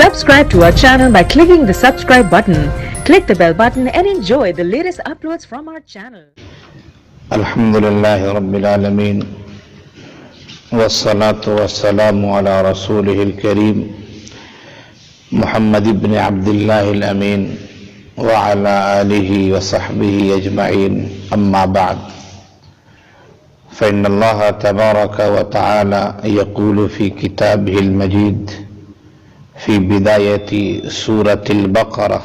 Subscribe to our channel by clicking the subscribe button. Click the bell button and enjoy the latest uploads from our channel. Alhamdulillahi Rabbil Alameen. Wassalatu wassalamu ala Rasulihil Kareem Muhammad ibn Abdullah al-Amin wa ala alihi wa sahbihi ajma'in. Amma ba'd. فإن الله تبارك وتعالى يقول في كتابه المجيد في بداية سورة البقرة: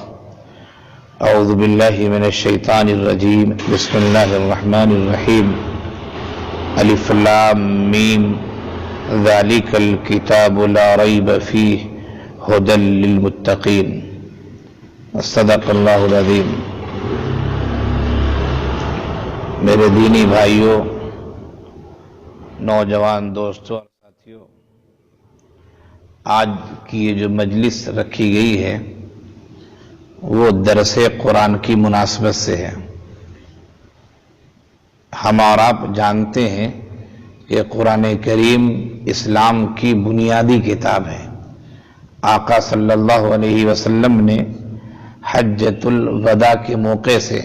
أعوذ بالله من الشيطان الرجيم بسم الله الرحمن الرحيم ألف لام ميم ذلك الكتاب لا ريب فيه هدى للمتقين صدق اللہ العظیم. میرے دینی بھائیوں، نوجوان دوستوں اور ساتھیوں، آج کی یہ جو مجلس رکھی گئی ہے وہ درس قرآن کی مناسبت سے ہے. ہم اور آپ جانتے ہیں کہ قرآن کریم اسلام کی بنیادی کتاب ہے. آقا صلی اللہ علیہ وسلم نے حجۃ الوداع کے موقع سے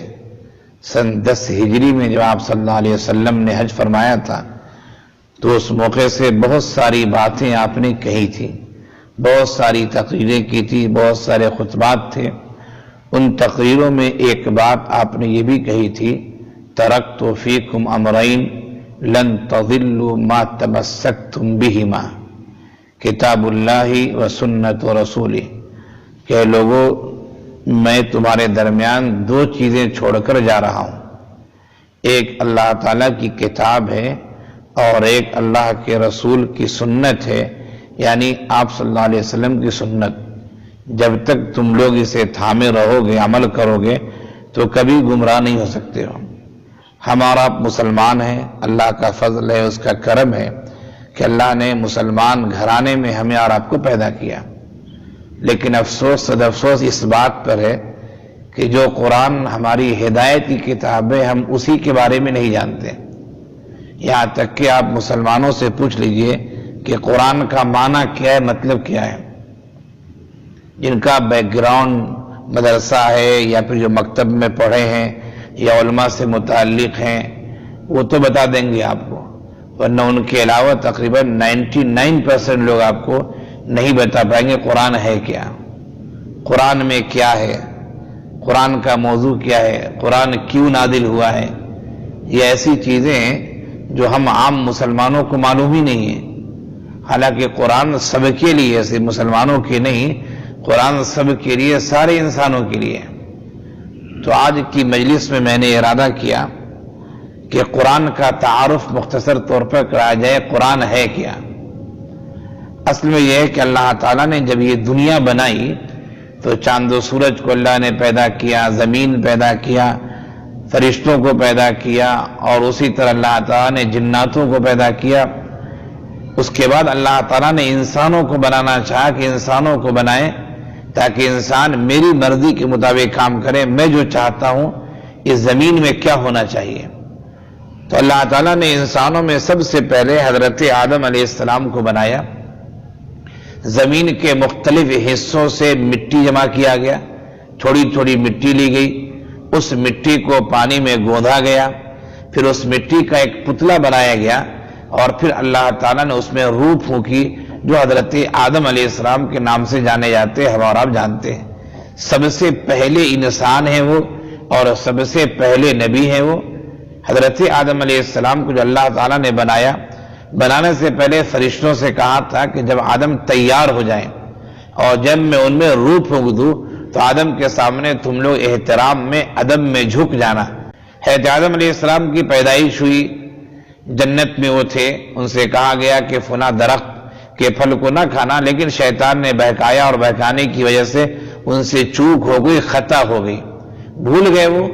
سن 10 ہجری میں جب آپ صلی اللہ علیہ وسلم نے حج فرمایا تھا تو اس موقع سے بہت ساری باتیں آپ نے کہی تھی، بہت ساری تقریریں کی تھی، بہت سارے خطبات تھے. ان تقریروں میں ایک بات آپ نے یہ بھی کہی تھی: ترکت فیکم امرین لن تضلوا ما تمسکتم بہما کتاب اللہ و سنت و رسولہ. کہ لوگوں، میں تمہارے درمیان 2 چیزیں چھوڑ کر جا رہا ہوں. ایک اللہ تعالیٰ کی کتاب ہے اور ایک اللہ کے رسول کی سنت ہے، یعنی آپ صلی اللہ علیہ وسلم کی سنت. جب تک تم لوگ اسے تھامے رہو گے، عمل کرو گے، تو کبھی گمراہ نہیں ہو سکتے ہو. ہم اور آپ مسلمان ہیں، اللہ کا فضل ہے، اس کا کرم ہے کہ اللہ نے مسلمان گھرانے میں ہمیں اور آپ کو پیدا کیا. لیکن افسوس صد افسوس اس بات پر ہے کہ جو قرآن ہماری ہدایت کی کتاب ہے، ہم اسی کے بارے میں نہیں جانتے. یہاں تک کہ آپ مسلمانوں سے پوچھ لیجئے کہ قرآن کا معنی کیا ہے، مطلب کیا ہے. جن کا بیک گراؤنڈ مدرسہ ہے یا پھر جو مکتب میں پڑھے ہیں یا علماء سے متعلق ہیں وہ تو بتا دیں گے آپ کو، ورنہ ان کے علاوہ تقریباً 99% لوگ آپ کو نہیں بتا پائیں گے قرآن ہے کیا، قرآن میں کیا ہے، قرآن کا موضوع کیا ہے، قرآن کیوں نازل ہوا ہے. یہ ایسی چیزیں ہیں جو ہم عام مسلمانوں کو معلوم ہی نہیں ہے. حالانکہ قرآن سب کے لیے، صرف مسلمانوں کے نہیں، قرآن سب کے لیے، سارے انسانوں کے لیے. تو آج کی مجلس میں میں نے ارادہ کیا کہ قرآن کا تعارف مختصر طور پر کرایا جائے. قرآن ہے کیا؟ اصل میں یہ ہے کہ اللہ تعالیٰ نے جب یہ دنیا بنائی تو چاند و سورج کو اللہ نے پیدا کیا، زمین پیدا کیا، فرشتوں کو پیدا کیا، اور اسی طرح اللہ تعالیٰ نے جناتوں کو پیدا کیا. اس کے بعد اللہ تعالیٰ نے انسانوں کو بنانا چاہا کہ انسانوں کو بنائے تاکہ انسان میری مرضی کے مطابق کام کرے. میں جو چاہتا ہوں اس زمین میں کیا ہونا چاہیے. تو اللہ تعالیٰ نے انسانوں میں سب سے پہلے حضرت آدم علیہ السلام کو بنایا. زمین کے مختلف حصوں سے مٹی جمع کیا گیا، تھوڑی تھوڑی مٹی لی گئی، اس مٹی کو پانی میں گوندھا گیا، پھر اس مٹی کا ایک پتلا بنایا گیا، اور پھر اللہ تعالیٰ نے اس میں روح پھونکی جو حضرت آدم علیہ السلام کے نام سے جانے جاتے ہیں، ہم اور آپ جانتے ہیں. سب سے پہلے انسان ہیں وہ، اور سب سے پہلے نبی ہیں وہ. حضرت آدم علیہ السلام کو جو اللہ تعالیٰ نے بنانے سے پہلے فرشتوں سے کہا تھا کہ جب آدم تیار ہو جائیں اور جب میں ان میں روح پھونک دوں تو آدم کے سامنے تم لوگ احترام میں ادب میں جھک جانا. حضرت آدم علیہ السلام کی پیدائش ہوئی، جنت میں وہ تھے، ان سے کہا گیا کہ فلاں درخت کے پھل کو نہ کھانا، لیکن شیطان نے بہکایا اور بہکانے کی وجہ سے ان سے چوک ہو گئی، خطا ہو گئی. بھول گئے، وہ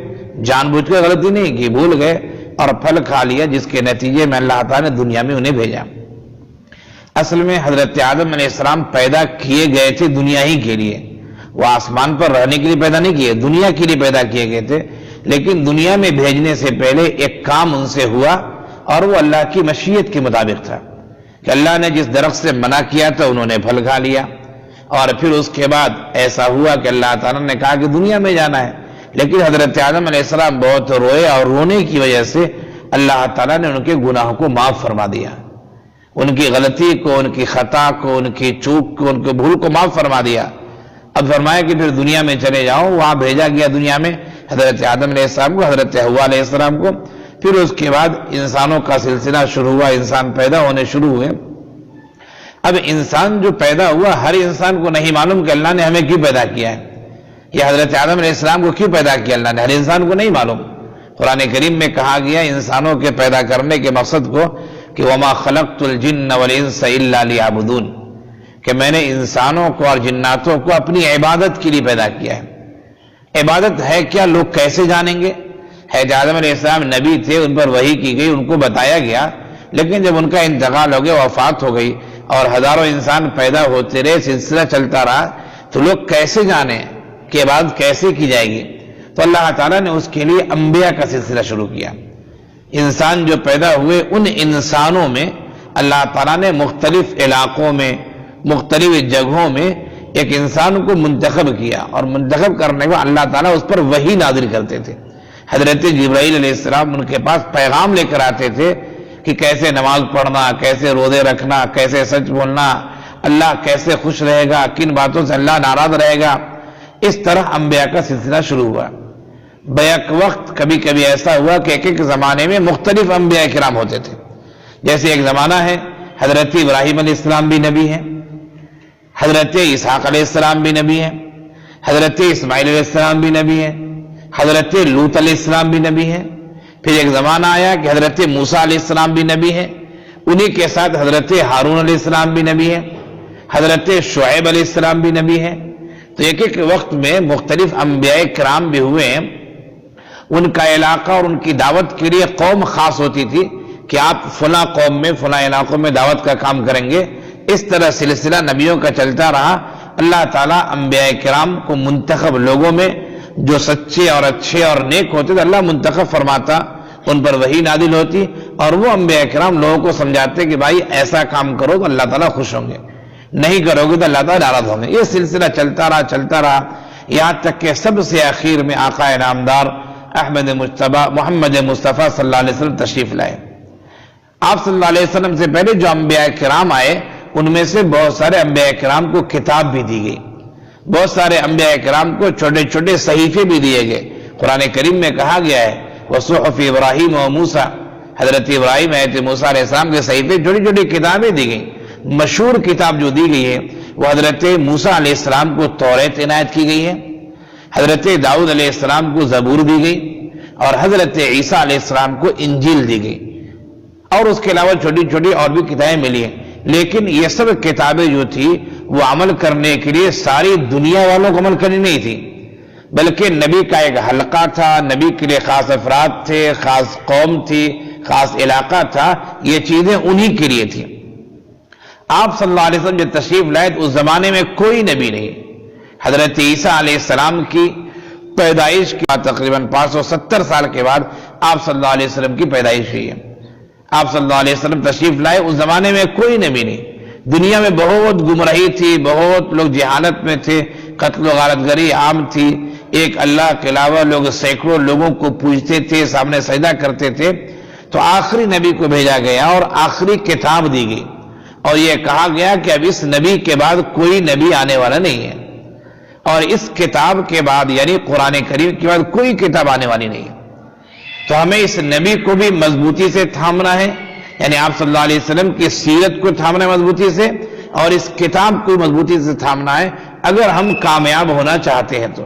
جان بوجھ کر غلطی نہیں کی، بھول گئے اور پھل کھا لیا، جس کے نتیجے میں اللہ تعالیٰ نے دنیا میں انہیں بھیجا. اصل میں حضرت آدم علیہ السلام پیدا کیے گئے تھے دنیا ہی کے لیے. وہ آسمان پر رہنے کے لیے پیدا نہیں کیے، دنیا کے لیے پیدا کیے گئے تھے. لیکن دنیا میں بھیجنے سے پہلے ایک کام ان سے ہوا، اور وہ اللہ کی مشیت کے مطابق تھا کہ اللہ نے جس درخت سے منع کیا تھا انہوں نے پھل کھا لیا، اور پھر اس کے بعد ایسا ہوا کہ اللہ تعالیٰ نے کہا کہ دنیا میں جانا ہے، لیکن حضرت آدم علیہ السلام بہت روئے اور رونے کی وجہ سے اللہ تعالیٰ نے ان کے گناہوں کو معاف فرما دیا، ان کی غلطی کو، ان کی خطا کو، ان کی چوک کو، ان کے بھول کو معاف فرما دیا۔ اب فرمایا کہ پھر دنیا میں چلے جاؤ، وہاں بھیجا گیا دنیا میں حضرت آدم علیہ السلام کو، حضرت حوا علیہ السلام کو۔ پھر اس کے بعد انسانوں کا سلسلہ شروع ہوا، انسان پیدا ہونے شروع ہوئے۔ اب انسان جو پیدا ہوا، ہر انسان کو نہیں معلوم کہ اللہ نے ہمیں کیوں پیدا کیا ہے، یا حضرت آدم علیہ السلام کو کیوں پیدا کیا اللہ نے، ہر انسان کو نہیں معلوم۔ قرآن کریم میں کہا گیا انسانوں کے پیدا کرنے کے مقصد کو کہ وَمَا خَلَقْتُ الْجِنَّ وَالْإِنسَ إِلَّا لِيَعْبُدُونَ، کہ میں نے انسانوں کو اور جناتوں کو اپنی عبادت کے لیے پیدا کیا ہے۔ عبادت ہے کیا، لوگ کیسے جانیں گے؟ حضرت آدم علیہ السلام نبی تھے، ان پر وحی کی گئی، ان کو بتایا گیا، لیکن جب ان کا انتقال ہو گیا، وفات ہو گئی اور ہزاروں انسان پیدا ہوتے رہے، سلسلہ چلتا رہا، تو لوگ کیسے جانیں کہ عبادت کیسے کی جائے گی؟ تو اللہ تعالیٰ نے اس کے لیے انبیاء کا سلسلہ شروع کیا۔ انسان جو پیدا ہوئے، ان انسانوں میں اللہ تعالیٰ نے مختلف علاقوں میں، مختلف جگہوں میں ایک انسان کو منتخب کیا، اور منتخب کرنے کو اللہ تعالیٰ اس پر وحی نازل کرتے تھے۔ حضرت جبرائیل علیہ السلام ان کے پاس پیغام لے کر آتے تھے کہ کیسے نماز پڑھنا، کیسے روزے رکھنا، کیسے سچ بولنا، اللہ کیسے خوش رہے گا، کن باتوں سے اللہ ناراض رہے گا۔ اس طرح انبیاء کا سلسلہ شروع ہوا۔ بیک وقت کبھی کبھی ایسا ہوا کہ ایک ایک زمانے میں مختلف انبیاء کرام ہوتے تھے۔ جیسے ایک زمانہ ہے حضرت ابراہیم علیہ السلام بھی نبی ہیں، حضرت اسحاق علیہ السلام بھی نبی ہیں، حضرت اسماعیل علیہ السلام بھی نبی ہیں، حضرت لوط علیہ السلام بھی نبی ہیں۔ پھر ایک زمانہ آیا کہ حضرت موسیٰ علیہ السلام بھی نبی ہیں، انہی کے ساتھ حضرت ہارون علیہ السلام بھی نبی ہیں، حضرت شعیب علیہ السلام بھی نبی ہیں۔ تو ایک ایک وقت میں مختلف انبیاء کرام بھی ہوئے ہیں۔ ان کا علاقہ اور ان کی دعوت کے لیے قوم خاص ہوتی تھی کہ آپ فلاں قوم میں، فلاں علاقوں میں دعوت کا کام کریں گے۔ اس طرح سلسلہ نبیوں کا چلتا رہا۔ اللہ تعالیٰ انبیاء کرام کو منتخب لوگوں میں جو سچے اور اچھے اور نیک ہوتے تھے اللہ منتخب فرماتا، ان پر وحی نازل ہوتی، اور وہ انبیاء کرام لوگوں کو سمجھاتے کہ بھائی ایسا کام کرو تو اللہ تعالیٰ خوش ہوں گے، نہیں کرو گے تو اللہ تعالیٰ ناراض ہوں گے۔ یہ سلسلہ چلتا رہا یہاں تک کہ سب سے آخر میں آقا نامدار احمد مجتبی محمد مصطفیٰ صلی اللہ علیہ وسلم تشریف لائے۔ آپ صلی اللہ علیہ وسلم سے پہلے جو انبیاء کرام آئے، ان میں سے بہت سارے انبیاء کرام کو کتاب بھی دی گئی، بہت سارے انبیاء کرام کو چھوٹے چھوٹے صحیفے بھی دیے گئے۔ قرآن کریم میں کہا گیا ہے وصحف ابراہیم و موسیٰ، حضرت ابراہیم حضرت موسیٰ علیہ السلام کے صحیفے، چھوٹی چھوٹی کتابیں دی گئیں۔ مشہور کتاب جو دی گئی ہے وہ حضرت موسیٰ علیہ السلام کو توریت عنایت کی گئی ہے، حضرت داؤد علیہ السلام کو زبور دی گئی، اور حضرت عیسیٰ علیہ السلام کو انجیل دی گئی، اور اس کے علاوہ چھوٹی چھوٹی اور بھی کتابیں ملی ہیں۔ لیکن یہ سب کتابیں جو تھی وہ عمل کرنے کے لیے ساری دنیا والوں کو عمل کرنی نہیں تھی، بلکہ نبی کا ایک حلقہ تھا، نبی کے لیے خاص افراد تھے، خاص قوم تھی، خاص علاقہ تھا، یہ چیزیں انہی کے لیے تھیں۔ آپ صلی اللہ علیہ وسلم جب تشریف لائے تو اس زمانے میں کوئی نبی نہیں۔ حضرت عیسیٰ علیہ السلام کی پیدائش کے بعد تقریباً 570 سال کے بعد آپ صلی اللہ علیہ وسلم کی پیدائش ہوئی ہے۔ آپ صلی اللہ علیہ وسلم تشریف لائے، اس زمانے میں کوئی نبی نہیں، دنیا میں بہت گمراہی تھی، بہت لوگ جہالت میں تھے، قتل و غارت گری عام تھی، ایک اللہ کے علاوہ لوگ سینکڑوں لوگوں کو پوجتے تھے، سامنے سجدہ کرتے تھے۔ تو آخری نبی کو بھیجا گیا اور آخری کتاب دی گئی، اور یہ کہا گیا کہ اب اس نبی کے بعد کوئی نبی آنے والا نہیں ہے، اور اس کتاب کے بعد یعنی قرآن کریم کے بعد کوئی کتاب آنے والی نہیں ہے۔ تو ہمیں اس نبی کو بھی مضبوطی سے تھامنا ہے، یعنی آپ صلی اللہ علیہ وسلم کی سیرت کو تھامنا ہے مضبوطی سے، اور اس کتاب کو مضبوطی سے تھامنا ہے اگر ہم کامیاب ہونا چاہتے ہیں۔ تو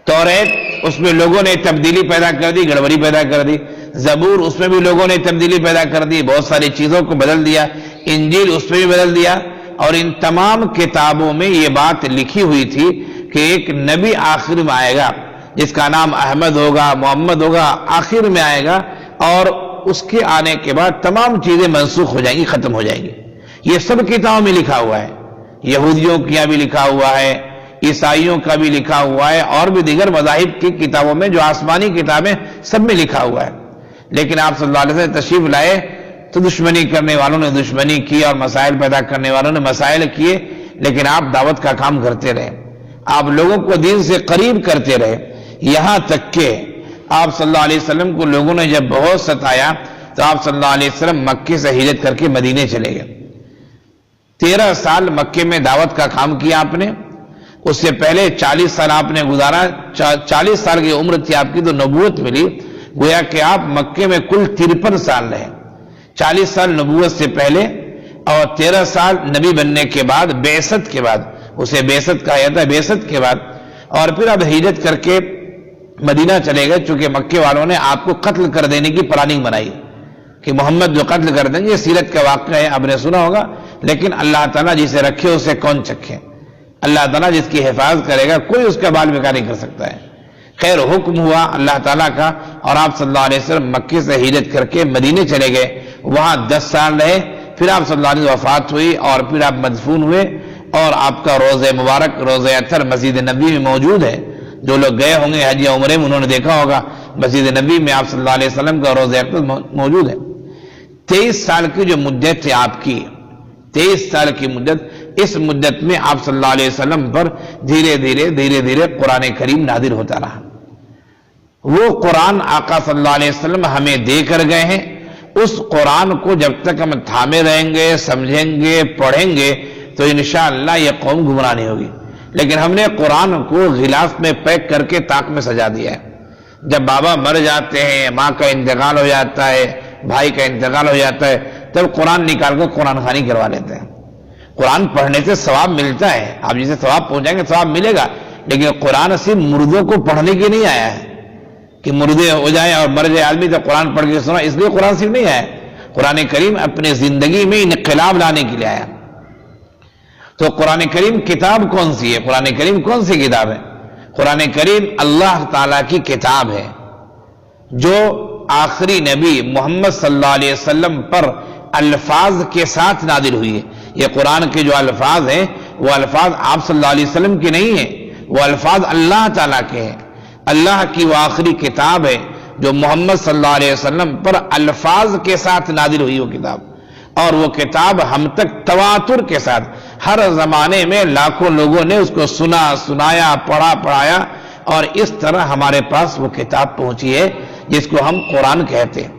توریت اس میں لوگوں نے تبدیلی پیدا کر دی، گڑبڑی پیدا کر دی، زبور اس میں بھی لوگوں نے تبدیلی پیدا کر دی، بہت ساری چیزوں کو بدل دیا، انجیل اس میں بھی بدل دیا، اور ان تمام کتابوں میں یہ بات لکھی ہوئی تھی کہ ایک نبی آخر میں آئے گا جس کا نام احمد ہوگا، محمد ہوگا، آخر میں آئے گا، اور اس کے آنے کے بعد تمام چیزیں منسوخ ہو جائیں گی، ختم ہو جائیں گی۔ یہ سب کتابوں میں لکھا ہوا ہے، یہودیوں کا بھی لکھا ہوا ہے، عیسائیوں کا بھی لکھا ہوا ہے، اور بھی دیگر مذاہب کی کتابوں میں جو آسمانی کتابیں سب میں لکھا ہوا ہے۔ لیکن آپ صلی اللہ علیہ وسلم تشریف لائے تو دشمنی کرنے والوں نے دشمنی کی، اور مسائل پیدا کرنے والوں نے مسائل کیے، لیکن آپ دعوت کا کام کرتے رہے، آپ لوگوں کو دین سے قریب کرتے رہے، یہاں تک کہ آپ صلی اللہ علیہ وسلم کو لوگوں نے جب بہت ستایا تو آپ صلی اللہ علیہ وسلم مکے سے ہجرت کر کے مدینے چلے گئے۔ 13 سال مکے میں دعوت کا کام کیا آپ نے، اس سے پہلے 40 سال آپ نے گزارا، 40 سال کی عمر تھی آپ کی تو نبوت ملی، گویا کہ آپ مکے میں کل 53 سال رہے، 40 سال نبوت سے پہلے اور 13 سال نبی بننے کے بعد، بعثت کے بعد، اسے بعثت کہا جاتا ہے، بعثت کے بعد، اور پھر اب ہجرت کر کے مدینہ چلے گئے، چونکہ مکے والوں نے آپ کو قتل کر دینے کی پلاننگ بنائی کہ محمد جو قتل کر دیں گے، سیرت کا واقعہ ہے، آپ نے سنا ہوگا، لیکن اللہ تعالیٰ جسے رکھے اسے کون چکھے، اللہ تعالیٰ جس کی حفاظت کرے گا کوئی اس کا بال بیکار نہیں کر سکتا ہے۔ خیر حکم ہوا اللہ تعالیٰ کا اور آپ صلی اللہ علیہ وسلم مکے سے ہجرت کر کے مدینے چلے گئے، وہاں 10 سال رہے، پھر آپ صلی اللہ علیہ وسلم وفات ہوئی اور پھر آپ مدفون ہوئے، اور آپ کا روضہ مبارک روضہ اطہر مسجد نبی میں موجود ہے۔ جو لوگ گئے ہوں گے حج یا عمرے میں انہوں نے دیکھا ہوگا مسجد نبی میں آپ صلی اللہ علیہ وسلم کا روضہ اطہر موجود ہے۔ 23 سال کی جو مدت ہے آپ کی، 23 سال کی مدت، اس مدت میں آپ صلی اللہ علیہ وسلم پر دھیرے دھیرے قرآن کریم نازل ہوتا رہا۔ وہ قرآن آقا صلی اللہ علیہ وسلم ہمیں دے کر گئے ہیں، اس قرآن کو جب تک ہم تھامے رہیں گے، سمجھیں گے، پڑھیں گے تو انشاءاللہ یہ قوم گمراہ نہیں ہوگی۔ لیکن ہم نے قرآن کو غلاف میں پیک کر کے طاق میں سجا دیا ہے۔ جب بابا مر جاتے ہیں، ماں کا انتقال ہو جاتا ہے، بھائی کا انتقال ہو جاتا ہے، تب قرآن نکال کر قرآن خوانی کروا لیتے ہیں۔ قرآن پڑھنے سے ثواب ملتا ہے، آپ جسے ثواب پہنچائیں گے ثواب ملے گا، لیکن قرآن صرف مردوں کو پڑھنے کے نہیں آیا ہے کہ مردے ہو جائیں اور مر جائے آدمی تو قرآن پڑھ کے سنا، اس لیے قرآن صرف نہیں آیا۔ قرآن کریم اپنے زندگی میں انقلاب لانے کے لیے آیا۔ تو قرآن کریم کتاب کون سی ہے؟ قرآن کریم کون سی کتاب ہے؟ قرآن کریم اللہ تعالیٰ کی کتاب ہے جو آخری نبی محمد صلی اللہ علیہ وسلم پر الفاظ کے ساتھ نازل ہوئی ہے۔ یہ قرآن کے جو الفاظ ہیں وہ الفاظ آپ صلی اللہ علیہ وسلم کے نہیں ہیں، وہ الفاظ اللہ تعالیٰ کے ہیں۔ اللہ کی وہ آخری کتاب ہے جو محمد صلی اللہ علیہ وسلم پر الفاظ کے ساتھ نازل ہوئی وہ کتاب، اور وہ کتاب ہم تک تواتر کے ساتھ ہر زمانے میں لاکھوں لوگوں نے اس کو سنا، سنایا، پڑھا، پڑھایا، اور اس طرح ہمارے پاس وہ کتاب پہنچی ہے جس کو ہم قرآن کہتے ہیں۔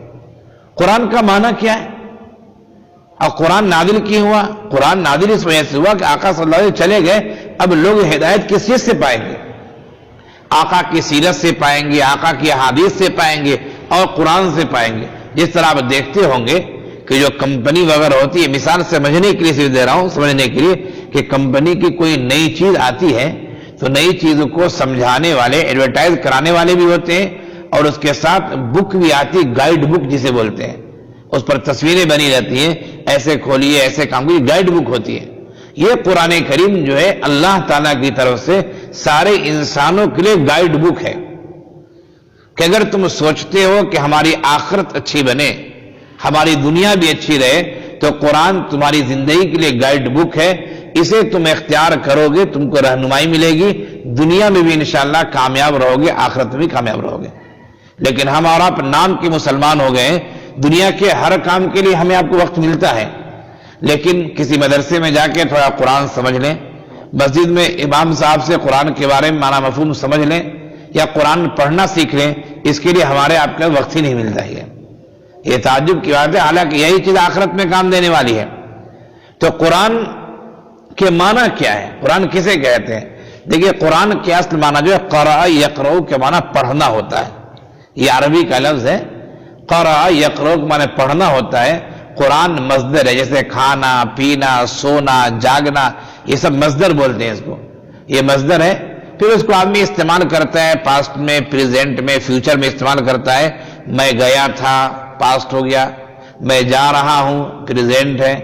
قرآن کا معنی کیا ہے؟ اور قرآن نازل کیوں ہوا؟ قرآن نازل اس وجہ سے ہوا کہ آقا صلی اللہ علیہ وسلم چلے گئے، اب لوگ ہدایت کس چیز سے پائیں گے؟ آقا کی سیرت سے پائیں گے، آقا کی احادیث سے پائیں گے اور قرآن سے پائیں گے۔ جس طرح آپ دیکھتے ہوں گے کہ جو کمپنی وغیرہ ہوتی ہے، مثال سمجھنے کے لیے صرف دے رہا ہوں، سمجھنے کے لیے کہ کمپنی کی کوئی نئی چیز آتی ہے تو نئی چیز کو سمجھانے والے، ایڈورٹائز کرانے والے بھی ہوتے ہیں، اور اس کے ساتھ بک بھی آتی، گائیڈ بک جسے بولتے ہیں، اس پر تصویریں بنی رہتی ہیں، ایسے کھولیے، ایسے کام کیجیے، گائیڈ بک ہوتی ہے۔ یہ قرآن کریم جو ہے اللہ تعالیٰ کی طرف سے سارے انسانوں کے لیے گائیڈ بک ہے کہ اگر تم سوچتے ہو کہ ہماری آخرت اچھی بنے، ہماری دنیا بھی اچھی رہے، تو قرآن تمہاری زندگی کے لیے گائیڈ بک ہے، اسے تم اختیار کرو گے تم کو رہنمائی ملے گی، دنیا میں بھی انشاءاللہ کامیاب رہو گے، آخرت میں بھی کامیاب رہو گے۔ لیکن ہم اور آپ نام کے مسلمان ہو گئے، دنیا کے ہر کام کے لیے ہمیں آپ کو وقت ملتا ہے، لیکن کسی مدرسے میں جا کے تھوڑا قرآن سمجھ لیں، مسجد میں امام صاحب سے قرآن کے بارے میں معنی مفہوم سمجھ لیں، یا قرآن پڑھنا سیکھ لیں، اس کے لیے ہمارے آپ کا وقت ہی نہیں ملتا ہے۔ یہ تعجب کی بات ہے، حالانکہ یہی چیز آخرت میں کام دینے والی ہے۔ تو قرآن کے معنی کیا ہے؟ قرآن کسے کہتے ہیں؟ دیکھیے قرآن کے اصل معنی جو ہے قرأ یقرؤ کے معنی پڑھنا ہوتا ہے، یہ عربی کا لفظ ہے۔ قرأ یقرؤ کے معنی پڑھنا ہوتا ہے۔ قرآن مصدر ہے، جیسے کھانا، پینا، سونا، جاگنا، یہ سب مصدر بولتے ہیں اس کو، یہ مصدر ہے۔ پھر اس کو آدمی استعمال کرتا ہے پاسٹ میں، پریزنٹ میں، فیوچر میں استعمال کرتا ہے۔ میں گیا تھا، پاسٹ ہو گیا، میں جا رہا ہوں، پریزنٹ ہے،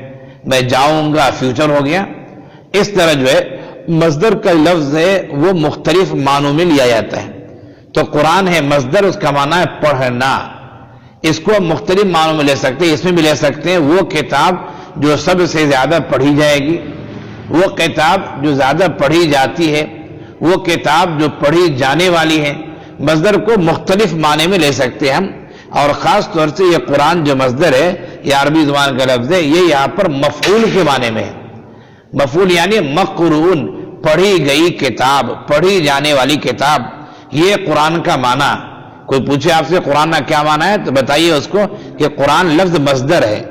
میں جاؤں گا، فیوچر ہو گیا۔ اس طرح جو ہے مصدر کا لفظ ہے وہ مختلف معنوں میں لیا جاتا ہے۔ تو قرآن ہے مصدر، اس کا معنی ہے پڑھنا، اس کو مختلف معنوں میں لے سکتے ہیں، اس میں بھی لے سکتے ہیں وہ کتاب جو سب سے زیادہ پڑھی جائے گی، وہ کتاب جو زیادہ پڑھی جاتی ہے، وہ کتاب جو پڑھی جانے والی ہے۔ مصدر کو مختلف معنی میں لے سکتے ہیں ہم، اور خاص طور سے یہ قرآن جو مصدر ہے، یہ عربی زبان کا لفظ ہے، یہ یہاں پر مفعول کے معنی میں ہے۔ مفعول یعنی مقرون، پڑھی گئی کتاب، پڑھی جانے والی کتاب، یہ قرآن کا معنی۔ کوئی پوچھے آپ سے قرآن کا کیا معنی ہے تو بتائیے اس کو کہ قرآن لفظ مصدر ہے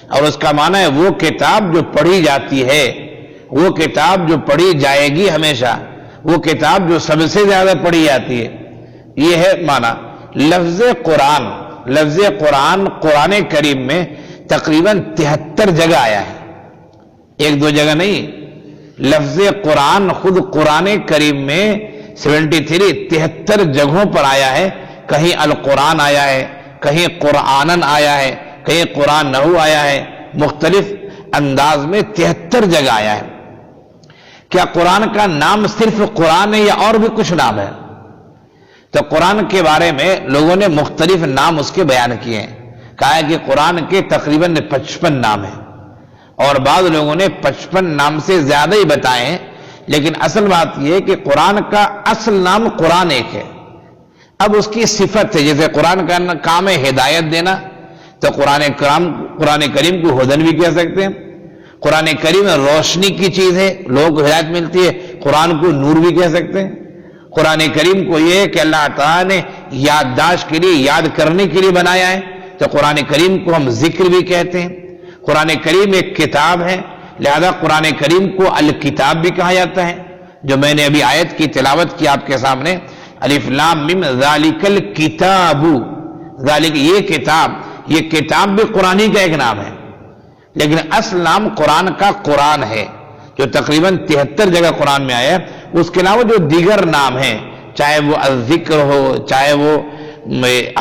اور اس کا معنی ہے وہ کتاب جو پڑھی جاتی ہے، وہ کتاب جو پڑھی جائے گی ہمیشہ، وہ کتاب جو سب سے زیادہ پڑھی جاتی ہے، یہ ہے معنی۔ لفظ قرآن، لفظ قرآن قرآن کریم میں تقریباً 73 جگہ آیا ہے، ایک دو جگہ نہیں۔ لفظ قرآن خود قرآن کریم میں 73 جگہوں پر آیا ہے۔ کہیں القرآن آیا ہے، کہیں قرآنن آیا ہے، کہیں قرآن نحو آیا ہے، مختلف انداز میں 73 جگہ آیا ہے۔ کیا قرآن کا نام صرف قرآن ہے یا اور بھی کچھ نام ہے؟ تو قرآن کے بارے میں لوگوں نے مختلف نام اس کے بیان کیے ہیں، کہا ہے کہ قرآن کے تقریباً 55 نام ہیں، اور بعض لوگوں نے 55 نام سے زیادہ ہی بتائے ہیں، لیکن اصل بات یہ ہے کہ قرآن کا اصل نام قرآن ایک ہے۔ اب اس کی صفت ہے، جیسے قرآن کا کام ہے ہدایت دینا، تو قرآن کریم کو ہدن بھی کہہ سکتے ہیں۔ قرآن کریم روشنی کی چیز ہے، لوگوں کو ہدایت ملتی ہے، قرآن کو نور بھی کہہ سکتے ہیں۔ قرآن کریم کو یہ ہے کہ اللہ تعالیٰ نے یادداشت کے لیے، یاد کرنے کے لیے بنایا ہے، تو قرآن کریم کو ہم ذکر بھی کہتے ہیں۔ قرآن کریم ایک کتاب ہے، لہذا قرآن کریم کو الکتاب بھی کہا جاتا ہے، جو میں نے ابھی آیت کی تلاوت کی آپ کے سامنے، الف لام میم ذالک الکتاب، ذالک یہ کتاب بھی قرآنی کا ایک نام ہے، لیکن اصل نام قرآن کا قرآن ہے، جو تقریباً 73 جگہ قرآن میں آیا ہے۔ اس کے علاوہ جو دیگر نام ہیں، چاہے وہ الذکر ہو، چاہے وہ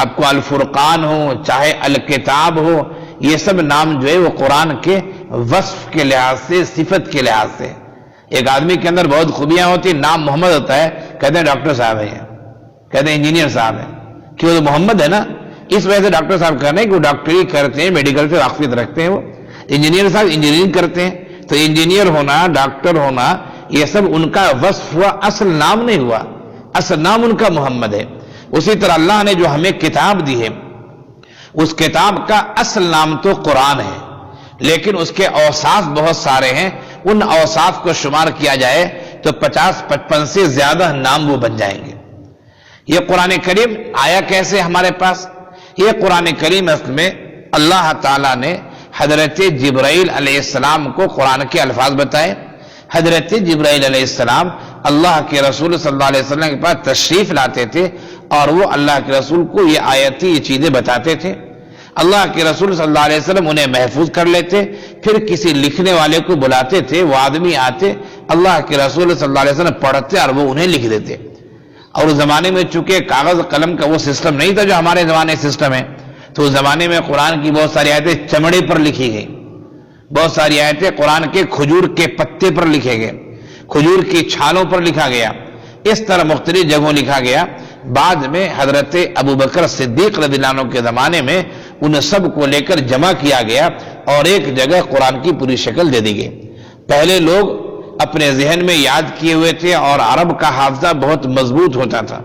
آپ کو الفرقان ہو، چاہے الکتاب ہو، یہ سب نام جو ہے وہ قرآن کے وصف کے لحاظ سے، صفت کے لحاظ سے۔ ایک آدمی کے اندر بہت خوبیاں ہوتی، نام محمد ہوتا ہے، کہتے ہیں ڈاکٹر صاحب ہیں، کہتے ہیں انجینئر صاحب ہیں، کیوں؟ تو محمد ہے نا، اس وجہ سے ڈاکٹر صاحب کہنا ہے کہ وہ ڈاکٹری کرتے ہیں، میڈیکل سے واقفیت رکھتے ہیں۔ وہ انجینئر صاحب انجینئرنگ کرتے ہیں، تو انجینئر ہونا، ڈاکٹر ہونا، یہ سب ان کا وصف ہوا، اصل نام نہیں ہوا، اصل نام ان کا محمد ہے۔ اسی طرح اللہ نے جو ہمیں کتاب دی ہے، اس کتاب کا اصل نام تو قرآن ہے، لیکن اس کے اوصاف بہت سارے ہیں، ان اوصاف کو شمار کیا جائے تو 50-55 سے زیادہ نام وہ بن جائیں گے۔ یہ قرآن کریم آیا کیسے ہمارے پاس؟ یہ قرآن کریم اصل میں اللہ تعالیٰ نے حضرت جبرائیل علیہ السلام کو قرآن کے الفاظ بتائے۔ حضرت جبرائیل علیہ السلام اللہ کے رسول صلی اللہ علیہ وسلم کے پاس تشریف لاتے تھے، اور وہ اللہ کے رسول کو یہ آیتی، یہ چیزیں بتاتے تھے۔ اللہ کے رسول صلی اللہ علیہ وسلم انہیں محفوظ کر لیتے، پھر کسی لکھنے والے کو بلاتے تھے، وہ آدمی آتے، اللہ کے رسول صلی اللہ علیہ وسلم پڑھتے اور وہ انہیں لکھ دیتے۔ اور اس زمانے میں چونکہ کاغذ قلم کا وہ سسٹم نہیں تھا جو ہمارے زمانے سسٹم ہے، تو اس زمانے میں قرآن کی بہت ساری آیتیں چمڑے پر لکھی گئی، بہت ساری آیتیں قرآن کے کھجور کے پتے پر لکھے گئے، کھجور کی چھالوں پر لکھا گیا، اس طرح مختلف جگہوں لکھا گیا۔ بعد میں حضرت ابو بکر صدیق رضی اللہ عنہ کے زمانے میں ان سب کو لے کر جمع کیا گیا اور ایک جگہ قرآن کی پوری شکل دے دی گئی۔ پہلے لوگ اپنے ذہن میں یاد کیے ہوئے تھے، اور عرب کا حافظہ بہت مضبوط ہوتا تھا،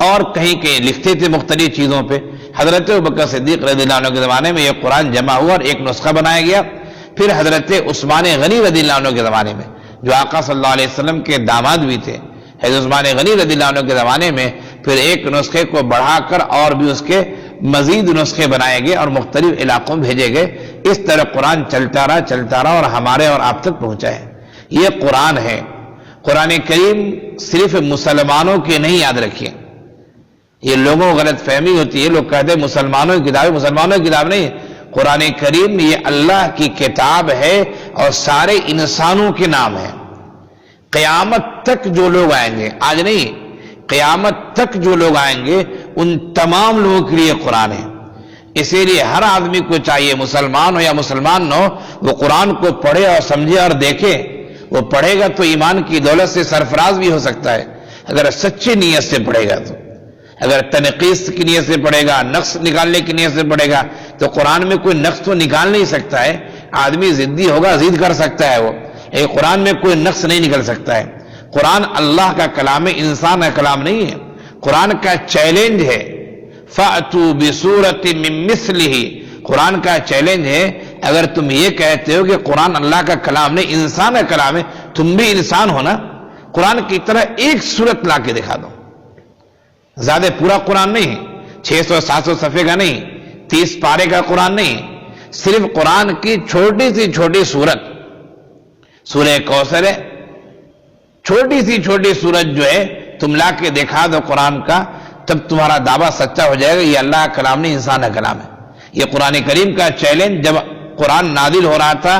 اور کہیں کہیں لکھتے تھے مختلف چیزوں پہ۔ حضرت ابوبکر صدیق رضی اللہ عنہ کے زمانے میں یہ قرآن جمع ہوا اور ایک نسخہ بنایا گیا۔ پھر حضرت عثمان غنی رضی اللہ عنہ کے زمانے میں، جو آقا صلی اللہ علیہ وسلم کے داماد بھی تھے، حضرت عثمان غنی رضی اللہ عنہ کے زمانے میں پھر ایک نسخے کو بڑھا کر اور بھی اس کے مزید نسخے بنائے گئے اور مختلف علاقوں میں بھیجے گئے۔ اس طرح قرآن چلتا رہا اور ہمارے اور آپ تک پہنچا ہے۔ یہ قرآن ہے۔ قرآن کریم صرف مسلمانوں کے نہیں، یاد رکھیے، یہ لوگوں کو غلط فہمی ہوتی ہے، لوگ کہتے ہیں مسلمانوں کی کتاب ہے، مسلمانوں کی کتاب نہیں، قرآن کریم یہ اللہ کی کتاب ہے اور سارے انسانوں کے نام ہے۔ قیامت تک جو لوگ آئیں گے، آج نہیں، قیامت تک جو لوگ آئیں گے ان تمام لوگوں کے لیے قرآن ہے۔ اسی لیے ہر آدمی کو چاہیے، مسلمان ہو یا مسلمان نہ ہو، وہ قرآن کو پڑھے اور سمجھے اور دیکھے۔ وہ پڑھے گا تو ایمان کی دولت سے سرفراز بھی ہو سکتا ہے، اگر سچی نیت سے پڑھے گا تو۔ اگر تنقیص کی نیت سے پڑھے گا، نقص نکالنے کی نیت سے پڑھے گا، تو قرآن میں کوئی نقص تو نکال نہیں سکتا ہے۔ آدمی ضدی ہوگا، ضد کر سکتا ہے وہ، لیکن قرآن میں کوئی نقص نہیں نکل سکتا ہے۔ قرآن اللہ کا کلام ہے، انسان کا کلام نہیں ہے۔ قرآن کا چیلنج ہے، فَأْتُوا بِسُورَةٍ مِّن مِّثْلِهِ، قرآن کا چیلنج ہے اگر تم یہ کہتے ہو کہ قرآن اللہ کا کلام نہیں انسان کا کلام ہے، تم بھی انسان ہو نا، قرآن کی طرح ایک سورت لا کے دکھا دو، زیادہ پورا قرآن نہیں، 600-700 صفحے کا نہیں، 30 پارے کا قرآن نہیں، صرف قرآن کی چھوٹی سی چھوٹی سورت، سورہ کوثر ہے، چھوٹی سی چھوٹی سورت جو ہے تم لا کے دکھا دو قرآن کا، تب تمہارا دعویٰ سچا ہو جائے گا یہ اللہ کا کلام نہیں انسان کا کلام ہے۔ یہ قرآن کریم کا چیلنج جب قرآن نازل ہو رہا تھا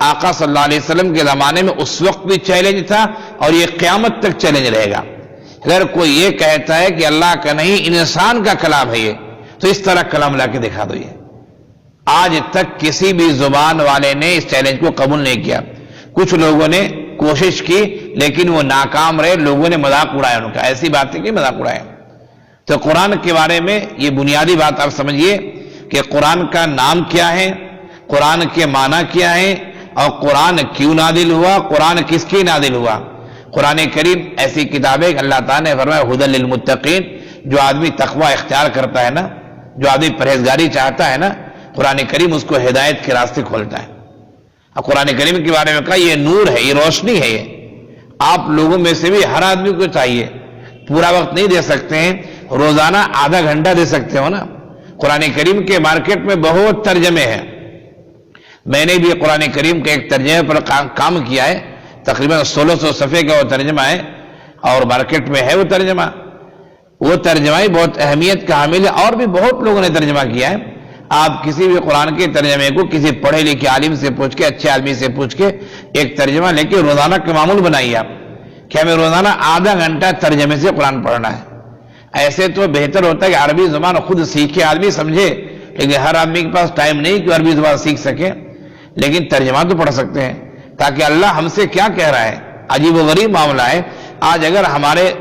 آقا صلی اللہ علیہ وسلم کے زمانے میں، اس وقت بھی چیلنج تھا اور یہ قیامت تک چیلنج رہے گا۔ اگر کوئی یہ کہتا ہے کہ اللہ کا نہیں انسان کا کلام ہے یہ، تو اس طرح کلام لا کے دکھا دو۔ یہ آج تک کسی بھی زبان والے نے اس چیلنج کو قبول نہیں کیا، کچھ لوگوں نے کوشش کی لیکن وہ ناکام رہے، لوگوں نے مذاق اڑایا ان کا، ایسی بات ہے کہ مذاق اڑایا۔ تو قرآن کے بارے میں یہ بنیادی بات آپ سمجھیے کہ قرآن کا نام کیا ہے، قرآن کے معنی کیا ہے، اور قرآن کیوں نازل ہوا، قرآن کس کی نازل ہوا۔ قرآن کریم ایسی کتاب ہے کہ اللہ تعالیٰ نے فرمایا ھدی للمتقین، جو آدمی تقوی اختیار کرتا ہے نا، جو آدمی پرہیزگاری چاہتا ہے نا، قرآن کریم اس کو ہدایت کے راستے کھولتا ہے۔ اور قرآن کریم کے بارے میں کہا یہ نور ہے، یہ روشنی ہے، یہ آپ لوگوں میں سے بھی ہر آدمی کو چاہیے، پورا وقت نہیں دے سکتے ہیں، روزانہ آدھا گھنٹہ دے سکتے ہو نا۔ قرآن کریم کے مارکیٹ میں بہت ترجمے ہیں، میں نے بھی قرآن کریم کے ایک ترجمے پر کام کیا ہے، تقریباً 1600 صفحے کا وہ ترجمہ ہے اور مارکیٹ میں ہے وہ ترجمہ ہی بہت اہمیت کا حامل ہے، اور بھی بہت لوگوں نے ترجمہ کیا ہے۔ آپ کسی بھی قرآن کے ترجمے کو کسی پڑھے لکھے عالم سے پوچھ کے، اچھے آدمی سے پوچھ کے ایک ترجمہ لے کے روزانہ کا معمول بنائیے آپ کہ ہمیں روزانہ آدھا گھنٹہ ترجمے سے قرآن پڑھنا ہے۔ ایسے تو بہتر ہوتا ہے کہ عربی زبان خود سیکھے آدمی سمجھے، لیکن ہر آدمی کے پاس ٹائم نہیں کہ عربی زبان سیکھ سکے، لیکن ترجمہ تو پڑھ سکتے ہیں تاکہ اللہ ہم سے کیا کہہ رہا ہے۔ عجیب و غریب معاملہ ہے، آج اگر ہمارے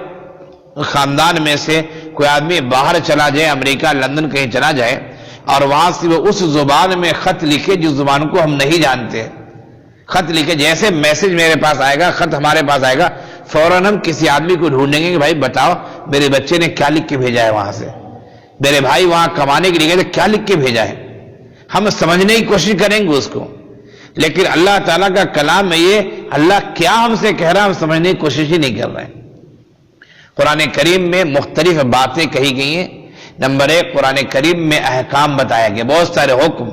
خاندان میں سے کوئی آدمی باہر چلا جائے، امریکہ لندن کہیں چلا جائے، اور وہاں سے وہ اس زبان میں خط لکھے جس زبان کو ہم نہیں جانتے، خط لکھے، جیسے میسج میرے پاس آئے گا، خط ہمارے پاس آئے گا، فوراً ہم کسی آدمی کو ڈھونڈیں گے کہ بھائی بتاؤ میرے بچے نے کیا لکھ کے بھیجا ہے وہاں سے، میرے بھائی وہاں کمانے کے لیے گئے تھے کیا لکھ کے بھیجا ہے، ہم سمجھنے کی کوشش کریں گے اس کو۔ لیکن اللہ تعالیٰ کا کلام میں یہ اللہ کیا ہم سے کہہ رہا ہے ہم سمجھنے کی کوشش ہی نہیں کر رہے ہیں۔ قرآن کریم میں مختلف باتیں کہی گئی ہیں۔ نمبر 1، قرآن کریم میں احکام بتایا گیا، بہت سارے حکم،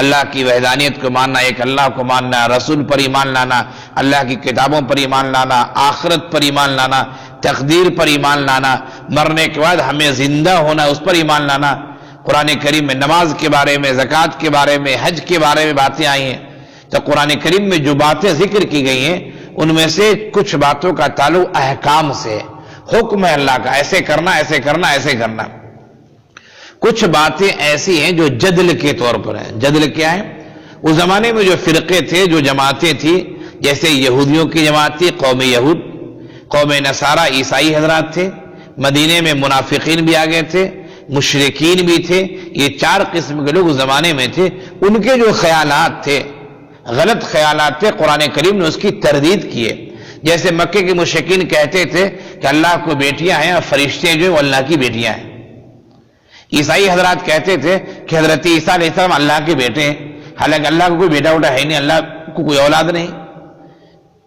اللہ کی وحدانیت کو ماننا، ایک اللہ کو ماننا، رسول پر ایمان لانا، اللہ کی کتابوں پر ایمان لانا، آخرت پر ایمان لانا، تقدیر پر ایمان لانا، مرنے کے بعد ہمیں زندہ ہونا اس پر ایمان لانا۔ قرآن کریم میں نماز کے بارے میں، زکوٰۃ کے بارے میں، حج کے بارے میں باتیں آئی ہیں۔ تو قرآن کریم میں جو باتیں ذکر کی گئی ہیں ان میں سے کچھ باتوں کا تعلق احکام سے، حکم ہے اللہ کا، ایسے کرنا ایسے کرنا ایسے کرنا۔ کچھ باتیں ایسی ہیں جو جدل کے طور پر ہیں۔ جدل کیا ہے؟ اس زمانے میں جو فرقے تھے، جو جماعتیں تھیں، جیسے یہودیوں کی جماعت تھی، قوم یہود، قوم نصارہ عیسائی حضرات تھے، مدینے میں منافقین بھی آگے تھے، مشرکین بھی تھے، یہ 4 قسم کے لوگ اس زمانے میں تھے۔ ان کے جو خیالات تھے، غلط خیالات تھے، قرآن کریم نے اس کی تردید کی ہے۔ جیسے مکے کے مشرکین کہتے تھے کہ اللہ کو بیٹیاں ہیں اور فرشتے جو ہیں وہ اللہ کی بیٹیاں ہیں۔ عیسائی حضرات کہتے تھے کہ حضرت عیسیٰ علیہ السلام اللہ کے بیٹے ہیں، حالانکہ اللہ کو کوئی بیٹا وٹا ہے نہیں، اللہ کو کوئی اولاد نہیں۔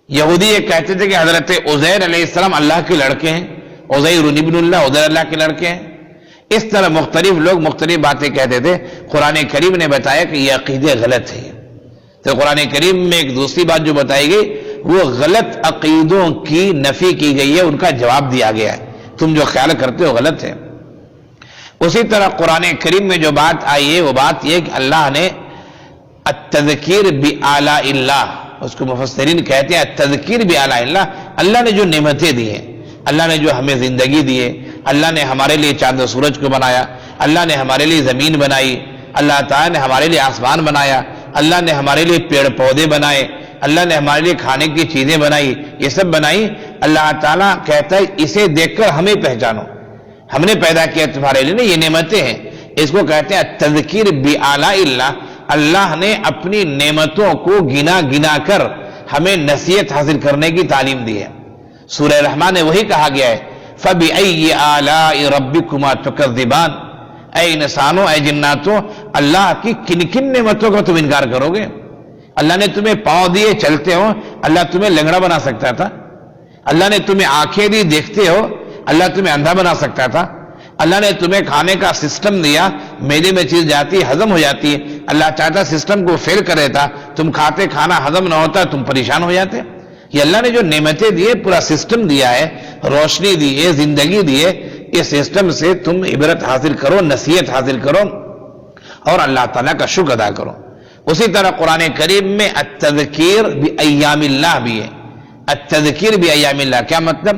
یہودی یہ کہتے تھے کہ حضرت عزیر علیہ السلام اللہ کے لڑکے ہیں، عزیر ابن اللہ، عزیر اللہ کے لڑکے ہیں۔ اس طرح مختلف لوگ مختلف باتیں کہتے تھے۔ قرآن کریم نے بتایا کہ یہ عقیدے غلط ہیں۔ تو قرآن کریم میں ایک دوسری بات جو بتائی گئی وہ غلط عقیدوں کی نفی کی گئی ہے، ان کا جواب دیا گیا ہے، تم جو خیال کرتے ہو غلط ہے۔ اسی طرح قرآن کریم میں جو بات آئی ہے وہ بات یہ کہ اللہ نے التذکیر بآلاء اللہ، اس کو مفسرین کہتے ہیں التذکیر بآلاء اللہ، اللہ نے جو نعمتیں دی ہیں، اللہ نے جو ہمیں زندگی دی ہے، اللہ نے ہمارے لیے چاند و سورج کو بنایا، اللہ نے ہمارے لیے زمین بنائی، اللہ تعالیٰ نے ہمارے لیے آسمان بنایا، اللہ نے ہمارے لیے پیڑ پودے بنائے، اللہ نے ہمارے لیے کھانے کی چیزیں بنائی، یہ سب بنائی۔ اللہ تعالیٰ کہتا ہے اسے دیکھ کر ہمیں پہچانو، ہم نے پیدا کیا تمہارے لیے، یہ نعمتیں ہیں۔ اس کو کہتے ہیں تذکیر بآلاء اللہ، اللہ نے اپنی نعمتوں کو گنا گنا کر ہمیں نصیحت حاصل کرنے کی تعلیم دی ہے۔ سورہ رحمان میں وہی کہا گیا ہے فَبِأَيِّ آلَاءِ رَبِّكُمَا تُكَذِّبَانِ، اے انسانوں اے جناتوں اللہ کی کن کن نعمتوں کا تم انکار کرو گے؟ اللہ نے تمہیں پاؤں دیے چلتے ہو، اللہ تمہیں لنگڑا بنا سکتا تھا۔ اللہ نے تمہیں آنکھیں دی دیکھتے ہو، اللہ تمہیں اندھا بنا سکتا تھا۔ اللہ نے تمہیں کھانے کا سسٹم دیا، میدے میں چیز جاتی ہے ہضم ہو جاتی ہے، اللہ چاہتا سسٹم کو فیل کر دیتا، تم کھاتے کھانا ہضم نہ ہوتا، تم پریشان ہو جاتے۔ یہ اللہ نے جو نعمتیں دیے، پورا سسٹم دیا ہے، روشنی دی ہے، زندگی دی ہے، اس سسٹم سے تم عبرت حاصل کرو، نصیحت حاصل کرو اور اللہ تعالیٰ کا شکر ادا کرو۔ اسی طرح قرآن کریم میں التذکیر بایام اللہ بھی ہے۔ التذکیر بایام اللہ کیا مطلب؟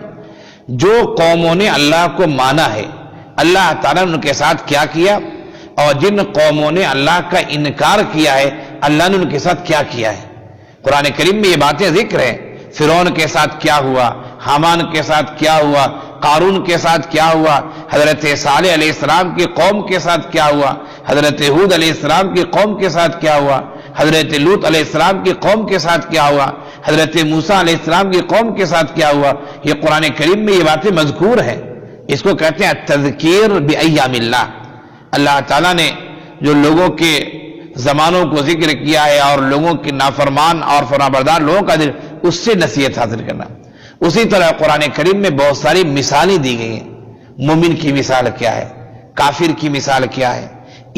جو قوموں نے اللہ کو مانا ہے، اللہ تعالیٰ نے ان کے ساتھ کیا کیا، اور جن قوموں نے اللہ کا انکار کیا ہے، اللہ نے ان کے ساتھ کیا کیا ہے۔ قرآن کریم میں یہ باتیں ذکر ہیں، فرعون کے ساتھ کیا ہوا، حامان کے ساتھ کیا ہوا، قارون کے ساتھ کیا ہوا، حضرت صالح علیہ السلام کی قوم کے ساتھ کیا ہوا، حضرت ہود علیہ السلام کی قوم کے ساتھ کیا ہوا، حضرت لوط علیہ السلام کی قوم کے ساتھ کیا ہوا، حضرت موسیٰ علیہ السلام کی قوم کے ساتھ کیا ہوا۔ یہ قرآن کریم میں یہ باتیں مذکور ہیں، اس کو کہتے ہیں التذکیر بایام اللہ۔ اللہ تعالیٰ نے جو لوگوں کے زمانوں کو ذکر کیا ہے اور لوگوں کی نافرمان اور فرمانبردار لوگوں کا دل، اس سے نصیحت حاصل کرنا۔ اسی طرح قرآن کریم میں بہت ساری مثالیں دی گئی ہیں۔ مومن کی مثال کیا ہے، کافر کی مثال کیا ہے،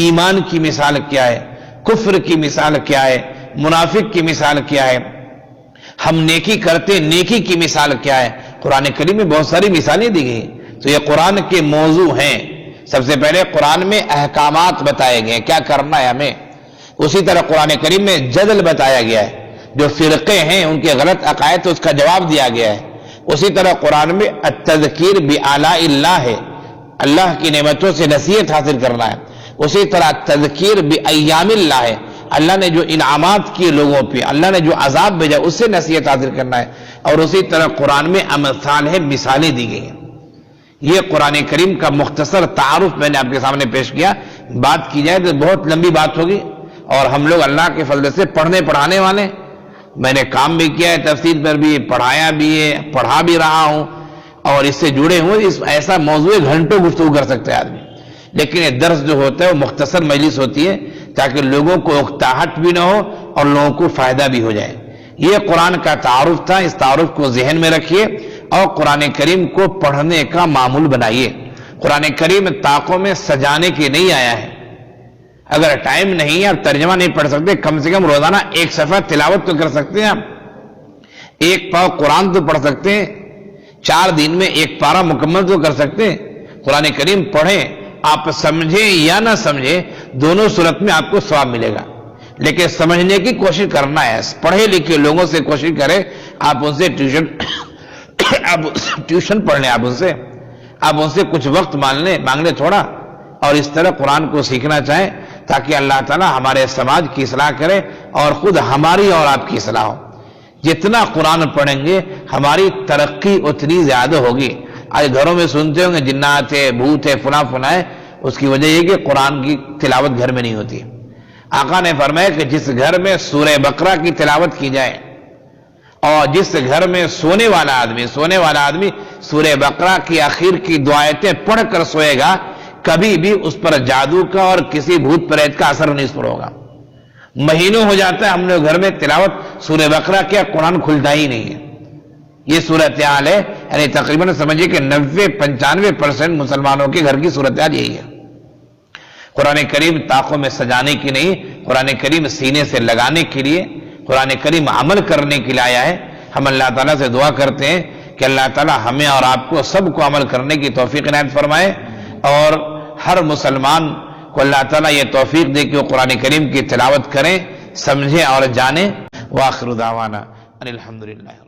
ایمان کی مثال کیا ہے، کفر کی مثال کیا ہے، منافق کی مثال کیا ہے، ہم نیکی کرتے نیکی کی مثال کیا ہے۔ قرآن کریم میں بہت ساری مثالیں دی گئی ہیں۔ تو یہ قرآن کے موضوع ہیں۔ سب سے پہلے قرآن میں احکامات بتائے گئے ہیں، کیا کرنا ہے ہمیں۔ اسی طرح قرآن کریم میں جدل بتایا گیا ہے، جو فرقے ہیں ان کے غلط عقائد اس کا جواب دیا گیا ہے۔ اسی طرح قرآن میں التذکیر بآلاء اللہ ہے، اللہ کی نعمتوں سے نصیحت حاصل کرنا ہے۔ اسی طرح التذکیر بایام اللہ ہے، اللہ نے جو انعامات کیے لوگوں پہ، اللہ نے جو عذاب بھیجا اس سے نصیحت حاصل کرنا ہے۔ اور اسی طرح قرآن میں امثال ہے، مثالیں دی گئی ہیں۔ یہ قرآن کریم کا مختصر تعارف میں نے آپ کے سامنے پیش کیا۔ بات کی جائے تو بہت لمبی بات ہوگی، اور ہم لوگ اللہ کے فضل سے پڑھنے پڑھانے والے، میں نے کام بھی کیا ہے تفسیر پر بھی، پڑھایا بھی ہے، پڑھا بھی رہا ہوں، اور اس سے جڑے ہوں۔ ایسا موضوع گھنٹوں گفتگو کر سکتے ہیں آدمی، لیکن یہ درس جو ہوتا ہے وہ مختصر مجلس ہوتی ہے تاکہ لوگوں کو اکتاہٹ بھی نہ ہو اور لوگوں کو فائدہ بھی ہو جائے۔ یہ قرآن کا تعارف تھا، اس تعارف کو ذہن میں رکھیے اور قرآن کریم کو پڑھنے کا معمول بنائیے۔ قرآن کریم طاقوں میں سجانے کے نہیں آیا ہے۔ اگر ٹائم نہیں ہے، آپ ترجمہ نہیں پڑھ سکتے، کم سے کم روزانہ ایک صفحہ تلاوت تو کر سکتے ہیں، آپ ایک پاؤ قرآن تو پڑھ سکتے ہیں، 4 دن میں ایک پارہ مکمل تو کر سکتے ہیں۔ قرآن کریم پڑھیں، آپ سمجھیں یا نہ سمجھیں، دونوں صورت میں آپ کو ثواب ملے گا، لیکن سمجھنے کی کوشش کرنا ہے۔ پڑھے لکھے لوگوں سے کوشش کریں، آپ ان سے ٹیوشن پڑھ لیں، آپ ان سے کچھ وقت مانگ لیں تھوڑا، اور اس طرح قرآن کو سیکھنا چاہیں تاکہ اللہ تعالیٰ ہمارے سماج کی اصلاح کرے اور خود ہماری اور آپ کی اصلاح ہو۔ جتنا قرآن پڑھیں گے ہماری ترقی اتنی زیادہ ہوگی۔ آج گھروں میں سنتے ہوں گے جنات ہے، بھوت ہے، فلاں ہے، اس کی وجہ یہ کہ قرآن کی تلاوت گھر میں نہیں ہوتی۔ آقا نے فرمایا کہ جس گھر میں سورہ بقرہ کی تلاوت کی جائے اور جس گھر میں سونے والا آدمی سورہ بقرہ کی آخر کی دعائیں پڑھ کر سوئے گا، کبھی بھی اس پر جادو کا اور کسی بھوت پریت کا اثر نہیں اس پر ہوگا۔ مہینوں ہو جاتا ہے ہم نے گھر میں تلاوت سورہ بقرہ کیا، قرآن کھلتا ہی نہیں ہے۔ یہ صورتحال ہے، یعنی تقریباً سمجھیے کہ 90-95% مسلمانوں کے گھر کی صورتحال یہی ہے۔ قرآن کریم طاقوں میں سجانے کی نہیں، قرآن کریم سینے سے لگانے کے لیے، قرآن کریم عمل کرنے کے لیے آیا ہے۔ ہم اللہ تعالیٰ سے دعا کرتے ہیں کہ اللہ تعالیٰ ہمیں اور آپ کو سب کو عمل کرنے کی توفیق عنایت فرمائے، اور ہر مسلمان کو اللہ تعالیٰ یہ توفیق دے کہ وہ قرآن کریم کی تلاوت کریں، سمجھیں اور جانیں۔ وآخر دعوانا ان الحمدللہ۔